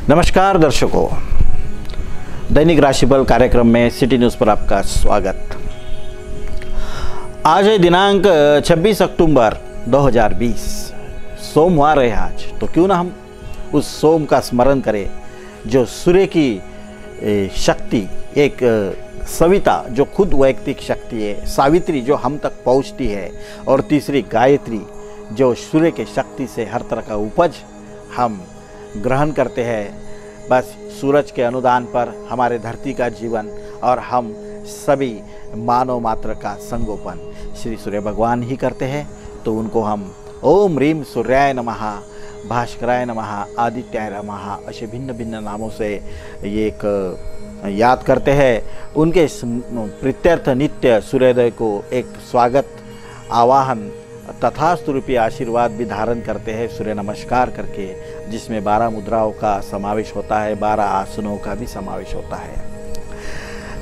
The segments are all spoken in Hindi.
नमस्कार दर्शकों, दैनिक राशिफल कार्यक्रम में सिटी न्यूज़ पर आपका स्वागत। आज है दिनांक 26 अक्टूबर 2020, सोमवार है आज। तो क्यों ना हम उस सोम का स्मरण करें जो सूर्य की शक्ति, एक सविता जो खुद वैयक्तिक शक्ति है, सावित्री जो हम तक पहुंचती है, और तीसरी गायत्री जो सूर्य के शक्ति से हर तरह का उपज हम ग्रहण करते हैं। बस सूरज के अनुदान पर हमारे धरती का जीवन और हम सभी मानव मात्र का संगोपन श्री सूर्य भगवान ही करते हैं। तो उनको हम ओम ह्रीम सूर्याय नमः, भास्कराय नमः, आदित्याय नमः ऐसे भिन्न भिन्न नामों से ये एक याद करते हैं। उनके प्रीत्यर्थ नित्य सूर्योदय को एक स्वागत आवाहन तथास्तु रूपी आशीर्वाद भी धारण करते हैं सूर्य नमस्कार करके, जिसमें 12 मुद्राओं का समावेश होता है, 12 आसनों का भी समावेश होता है।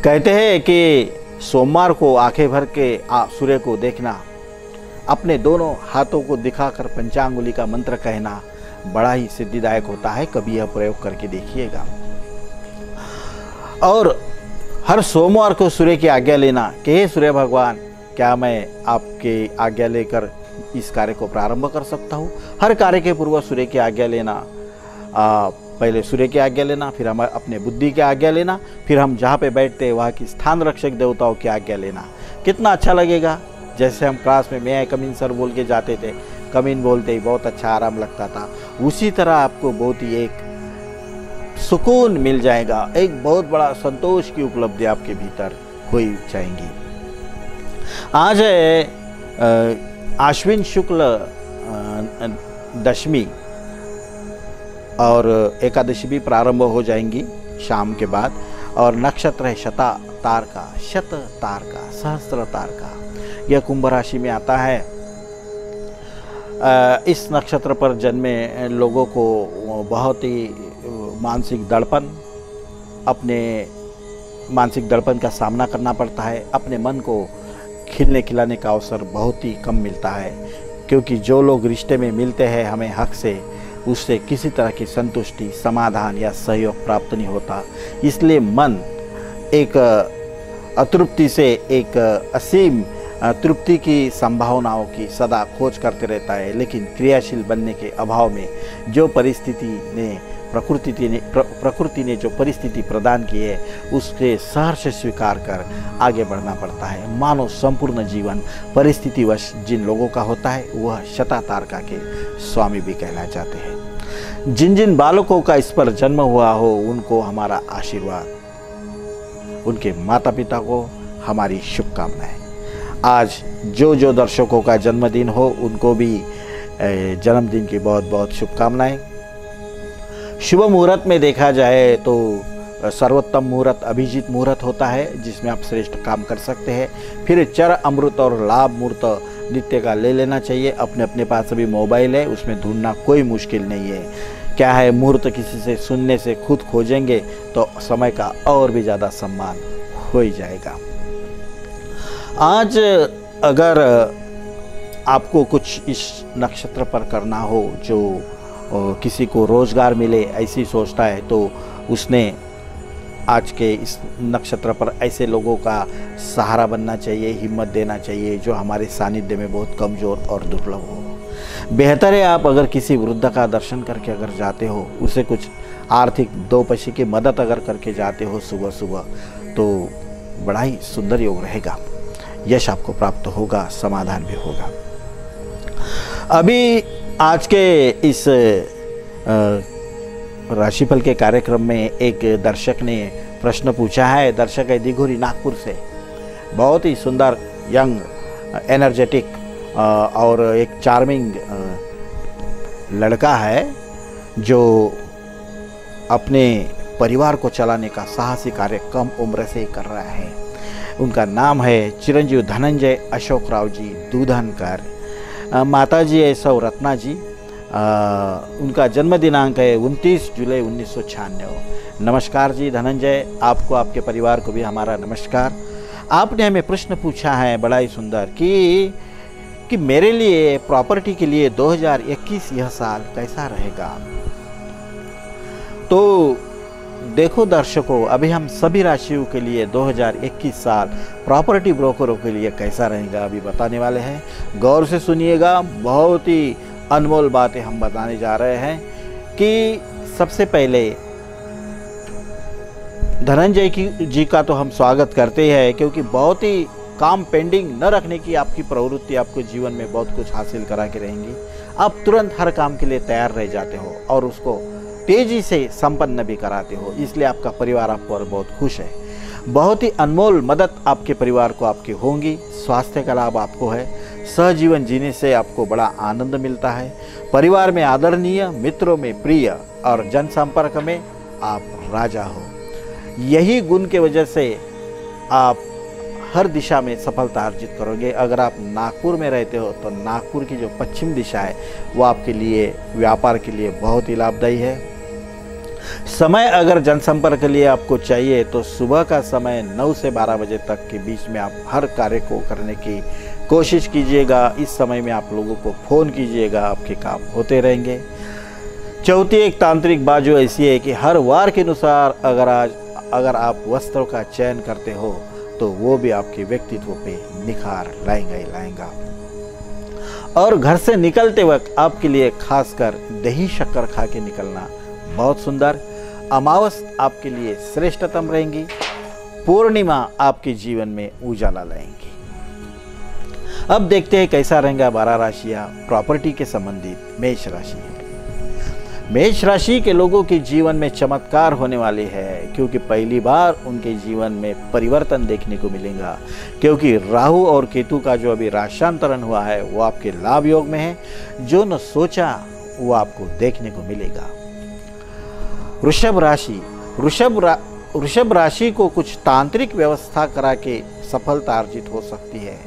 कहते हैं कि सोमवार को आंखें भर के सूर्य को देखना, अपने दोनों हाथों को दिखाकर पंचांगुली का मंत्र कहना बड़ा ही सिद्धिदायक होता है। कभी यह प्रयोग करके देखिएगा। और हर सोमवार को सूर्य की आज्ञा लेना कि हे सूर्य भगवान, क्या मैं आपके आज्ञा लेकर इस कार्य को प्रारंभ कर सकता हूँ। हर कार्य के पूर्व सूर्य की आज्ञा लेना, पहले सूर्य की आज्ञा लेना, फिर हम अपने बुद्धि की आज्ञा लेना, फिर हम जहाँ पे बैठते हैं वहाँ की स्थान रक्षक देवताओं की आज्ञा लेना। कितना अच्छा लगेगा। जैसे हम क्लास में मैं कमीन सर बोल के जाते थे, कमीन बोलते ही बहुत अच्छा आराम लगता था, उसी तरह आपको बहुत ही एक सुकून मिल जाएगा, एक बहुत बड़ा संतोष की उपलब्धि आपके भीतर हो जाएंगी। आज है आश्विन शुक्ल दशमी और एकादशी भी प्रारंभ हो जाएंगी शाम के बाद। और नक्षत्र है शत तारका, सहस्त्र तारका। यह कुंभ राशि में आता है। इस नक्षत्र पर जन्मे लोगों को बहुत ही मानसिक दड़पन का सामना करना पड़ता है। अपने मन को खिलने खिलाने का अवसर बहुत ही कम मिलता है, क्योंकि जो लोग रिश्ते में मिलते हैं हमें हक से, उससे किसी तरह की संतुष्टि, समाधान या सहयोग प्राप्त नहीं होता। इसलिए मन एक अतृप्ति से एक असीम तृप्ति की संभावनाओं की सदा खोज करते रहता है। लेकिन क्रियाशील बनने के अभाव में जो प्रकृति ने जो परिस्थिति प्रदान की है, उसके सहर्ष स्वीकार कर आगे बढ़ना पड़ता है। मानो संपूर्ण जीवन परिस्थितिवश जिन लोगों का होता है वह शत तारका के स्वामी भी कहला जाते हैं। जिन जिन बालकों का इस पर जन्म हुआ हो उनको हमारा आशीर्वाद, उनके माता पिता को हमारी शुभकामनाएं। आज जो दर्शकों का जन्मदिन हो उनको भी जन्मदिन की बहुत बहुत शुभकामनाएं। शुभ मुहूर्त में देखा जाए तो सर्वोत्तम मुहूर्त अभिजीत मुहूर्त होता है, जिसमें आप श्रेष्ठ काम कर सकते हैं। फिर चर अमृत और लाभ मुहूर्त नित्य का ले लेना चाहिए। अपने अपने पास अभी मोबाइल है, उसमें ढूंढना कोई मुश्किल नहीं है। क्या है, मुहूर्त किसी से सुनने से खुद खोजेंगे तो समय का और भी ज़्यादा सम्मान हो ही जाएगा। आज अगर आपको कुछ इस नक्षत्र पर करना हो, जो किसी को रोजगार मिले ऐसी सोचता है, तो उसने आज के इस नक्षत्र पर ऐसे लोगों का सहारा बनना चाहिए, हिम्मत देना चाहिए जो हमारे सानिध्य में बहुत कमज़ोर और दुर्लभ हो। बेहतर है आप अगर किसी वृद्ध का दर्शन करके अगर जाते हो, उसे कुछ आर्थिक 2 पैसे की मदद अगर करके जाते हो सुबह सुबह, तो बड़ा ही सुंदर योग रहेगा। यश आपको प्राप्त होगा, समाधान भी होगा। अभी आज के इस राशिफल के कार्यक्रम में एक दर्शक ने प्रश्न पूछा है। दर्शक है दिघोरी नागपुर से, बहुत ही सुंदर, यंग, एनर्जेटिक और एक चार्मिंग लड़का है जो अपने परिवार को चलाने का साहसी कार्य कम उम्र से ही कर रहा है। उनका नाम है चिरंजीव धनंजय अशोक राव जी दूधनकर। माता जी है सौ रत्ना जी। उनका जन्म दिनांक है 29 जुलाई 1996। नमस्कार जी धनंजय, आपको आपके परिवार को भी हमारा नमस्कार। आपने हमें प्रश्न पूछा है बड़ा ही सुंदर कि मेरे लिए प्रॉपर्टी के लिए 2021 यह साल कैसा रहेगा। तो देखो दर्शकों, अभी हम सभी राशियों के लिए 2021 साल प्रॉपर्टी ब्रोकरों के लिए कैसा रहेगा अभी बताने वाले हैं। गौर से सुनिएगा, बहुत ही अनमोल बातें हम बताने जा रहे हैं। कि सबसे पहले धनंजय जी का तो हम स्वागत करते हैं, क्योंकि बहुत ही काम पेंडिंग न रखने की आपकी प्रवृत्ति आपको जीवन में बहुत कुछ हासिल करा के रहेंगी। आप तुरंत हर काम के लिए तैयार रह जाते हो और उसको तेजी से संपन्न भी कराते हो, इसलिए आपका परिवार आप पर बहुत खुश है। बहुत ही अनमोल मदद आपके परिवार को आपकी होंगी। स्वास्थ्य का लाभ आपको है। सहजीवन जीने से आपको बड़ा आनंद मिलता है। परिवार में आदरणीय, मित्रों में प्रिय और जनसंपर्क में आप राजा हो। यही गुण के वजह से आप हर दिशा में सफलता अर्जित करोगे। अगर आप नागपुर में रहते हो तो नागपुर की जो पश्चिम दिशा है वो आपके लिए व्यापार के लिए बहुत ही लाभदायी है। समय अगर जनसंपर्क के लिए आपको चाहिए तो सुबह का समय 9 से 12 बजे तक के बीच में आप हर कार्य को करने की कोशिश कीजिएगा। इस समय में आप लोगों को फ़ोन कीजिएगा, आपके काम होते रहेंगे। चौथी एक तांत्रिक बाजू ऐसी है कि हर वार के अनुसार अगर आप वस्त्रों का चयन करते हो तो वो भी आपके व्यक्तित्व पे निखार लाएंगा ही लाएंगा। और घर से निकलते वक्त आपके लिए खासकर दही शक्कर खा के निकलना बहुत सुंदर। अमावस आपके लिए श्रेष्ठतम रहेंगी। पूर्णिमा आपके जीवन में उजाला लाएंगी। अब देखते हैं कैसा रहेगा 12 राशियां प्रॉपर्टी के संबंधित मेष राशि। मेष राशि के लोगों के जीवन में चमत्कार होने वाले हैं, क्योंकि पहली बार उनके जीवन में परिवर्तन देखने को मिलेगा। क्योंकि राहु और केतु का जो अभी राशांतरण हुआ है वो आपके लाभ योग में है। जो न सोचा वो आपको देखने को मिलेगा। वृषभ राशि। वृषभ राशि को कुछ तांत्रिक व्यवस्था करा के सफलता अर्जित हो सकती है।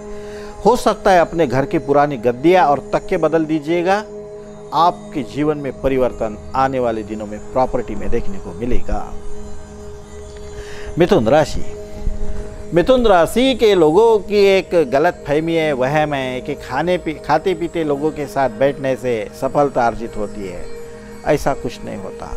हो सकता है अपने घर की पुरानी गद्दियां और तकिए बदल दीजिएगा। आपके जीवन में परिवर्तन आने वाले दिनों में प्रॉपर्टी में देखने को मिलेगा। मिथुन राशि। मिथुन राशि के लोगों की एक गलत फहमी है, वहम है कि खाते पीते लोगों के साथ बैठने से सफलता अर्जित होती है। ऐसा कुछ नहीं होता।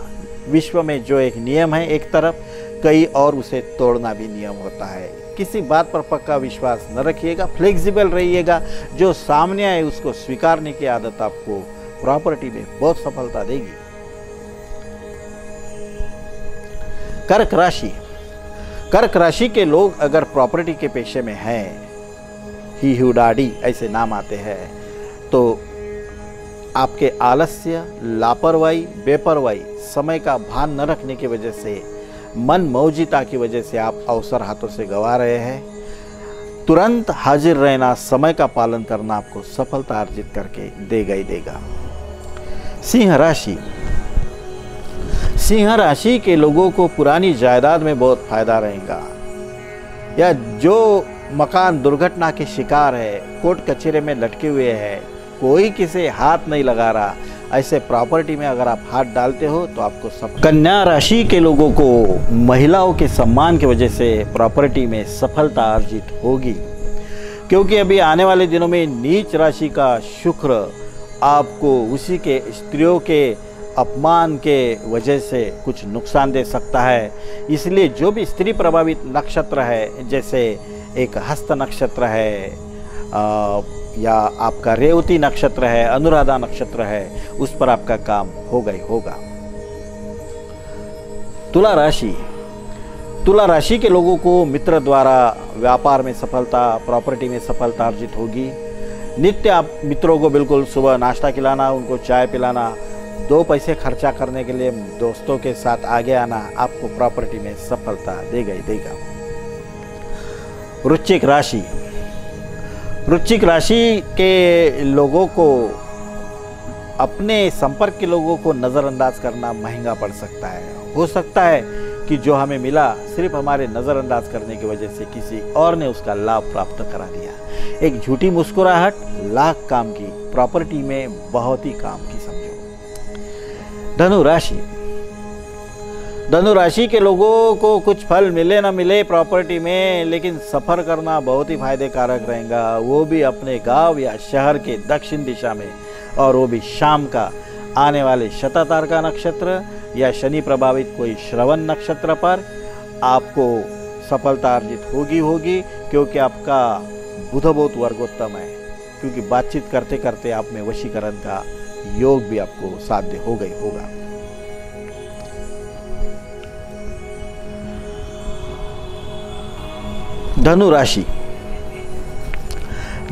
विश्व में जो एक नियम है एक तरफ, कई और उसे तोड़ना भी नियम होता है। किसी बात पर पक्का विश्वास न रखिएगा, फ्लेक्सिबल रहिएगा। जो सामने आए उसको स्वीकारने की आदत आपको प्रॉपर्टी में बहुत सफलता देगी। कर्क राशि। कर्क राशि के लोग अगर प्रॉपर्टी के पेशे में हैं, ही हुडाडी ऐसे नाम आते हैं, तो आपके आलस्य, लापरवाही, बेपरवाही, समय का भान न रखने की वजह से, मन मौजिता की वजह से आप अवसर हाथों से गंवा रहे हैं। तुरंत हाजिर रहना, समय का पालन करना आपको सफलता अर्जित करके देगा ही देगा। सिंह राशि। सिंह राशि के लोगों को पुरानी जायदाद में बहुत फायदा रहेगा। या जो मकान दुर्घटना के शिकार है, कोर्ट कचहरे में लटके हुए हैं, कोई किसी हाथ नहीं लगा रहा, ऐसे प्रॉपर्टी में अगर आप हाथ डालते हो तो आपको सब। कन्या राशि के लोगों को महिलाओं के सम्मान की वजह से प्रॉपर्टी में सफलता अर्जित होगी। क्योंकि अभी आने वाले दिनों में नीच राशि का शुक्र आपको उसी के स्त्रियों के अपमान के वजह से कुछ नुकसान दे सकता है। इसलिए जो भी स्त्री प्रभावित नक्षत्र है, जैसे एक हस्त नक्षत्र है या आपका रेवती नक्षत्र है, अनुराधा नक्षत्र है, उस पर आपका काम होगा ही होगा। तुला राशि। तुला राशि के लोगों को मित्र द्वारा व्यापार में सफलता, प्रॉपर्टी में सफलता अर्जित होगी। नित्य आप मित्रों को बिल्कुल सुबह नाश्ता खिलाना, उनको चाय पिलाना, 2 पैसे खर्चा करने के लिए दोस्तों के साथ आगे आना आपको प्रॉपर्टी में सफलता देगा ही देगा। वृश्चिक राशि। वृश्चिक राशि के लोगों को अपने संपर्क के लोगों को नज़रअंदाज करना महंगा पड़ सकता है। हो सकता है कि जो हमें मिला सिर्फ हमारे नज़रअंदाज करने की वजह से किसी और ने उसका लाभ प्राप्त करा दिया। एक झूठी मुस्कुराहट लाख काम की, प्रॉपर्टी में बहुत ही काम की समझो। धनु राशि। धनु राशि के लोगों को कुछ फल मिले ना मिले प्रॉपर्टी में, लेकिन सफ़र करना बहुत ही फायदे कारक रहेगा। वो भी अपने गांव या शहर के दक्षिण दिशा में, और वो भी शाम का। आने वाले शता तारका नक्षत्र या शनि प्रभावित कोई श्रवण नक्षत्र पर आपको सफलता अर्जित होगी, क्योंकि आपका बुध बहुत वर्गोत्तम है, क्योंकि बातचीत करते करते आप में वशीकरण का योग भी आपको साध्य होगा। धनु राशि।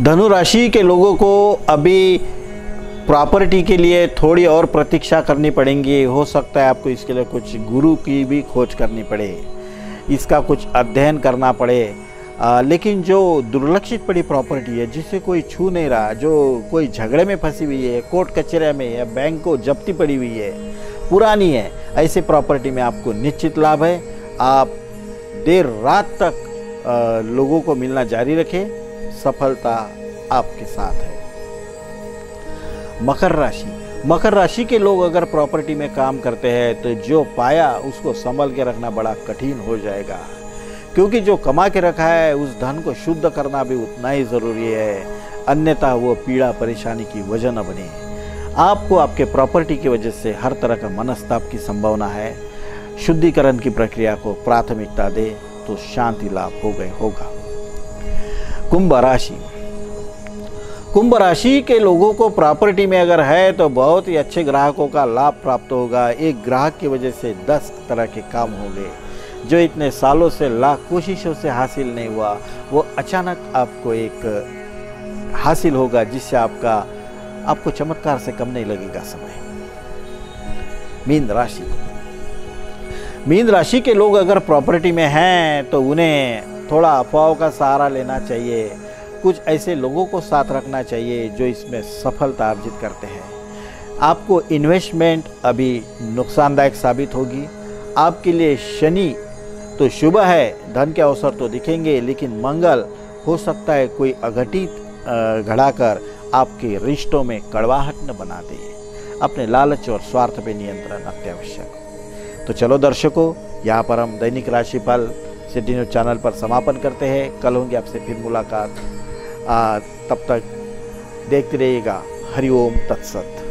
धनु राशि के लोगों को अभी प्रॉपर्टी के लिए थोड़ी और प्रतीक्षा करनी पड़ेगी। हो सकता है आपको इसके लिए कुछ गुरु की भी खोज करनी पड़े, इसका कुछ अध्ययन करना पड़े। लेकिन जो दुर्लक्षित पड़ी प्रॉपर्टी है, जिसे कोई छू नहीं रहा, जो कोई झगड़े में फंसी हुई है, कोर्ट कचहरे में या बैंक को जब्ती पड़ी हुई है, पुरानी है, ऐसे प्रॉपर्टी में आपको निश्चित लाभ है। आप देर रात तक लोगों को मिलना जारी रखें, सफलता आपके साथ है। मकर राशि। मकर राशि के लोग अगर प्रॉपर्टी में काम करते हैं तो जो पाया उसको संभल के रखना बड़ा कठिन हो जाएगा, क्योंकि जो कमा के रखा है उस धन को शुद्ध करना भी उतना ही ज़रूरी है, अन्यथा वो पीड़ा परेशानी की वजह न बने। आपको आपके प्रॉपर्टी की वजह से हर तरह का मनस्ताप की संभावना है। शुद्धिकरण की प्रक्रिया को प्राथमिकता दे तो शांति लाभ होगा। कुंभ राशि। कुंभ राशि के लोगों को प्रॉपर्टी में अगर है तो बहुत ही अच्छे ग्राहकों का लाभ प्राप्त होगा। एक ग्राहक की वजह से 10 तरह के काम होंगे जो इतने सालों से लाख कोशिशों से हासिल नहीं हुआ, वो अचानक आपको एक हासिल होगा, जिससे आपको चमत्कार से कम नहीं लगेगा समय। मीन राशि। मीन राशि के लोग अगर प्रॉपर्टी में हैं तो उन्हें थोड़ा अफवाहों का सहारा लेना चाहिए। कुछ ऐसे लोगों को साथ रखना चाहिए जो इसमें सफलता अर्जित करते हैं। आपको इन्वेस्टमेंट अभी नुकसानदायक साबित होगी। आपके लिए शनि तो शुभ है, धन के अवसर तो दिखेंगे, लेकिन मंगल हो सकता है कोई अघटित घड़ाकर आपके रिश्तों में कड़वाहट न बना दे। अपने लालच और स्वार्थ पे नियंत्रण अत्यावश्यक। तो चलो दर्शकों, यहाँ पर हम दैनिक राशिफल सिटी न्यूज चैनल पर समापन करते हैं। कल होंगे आपसे फिर मुलाकात। तब तक देखते रहिएगा। हरिओम तत्सत।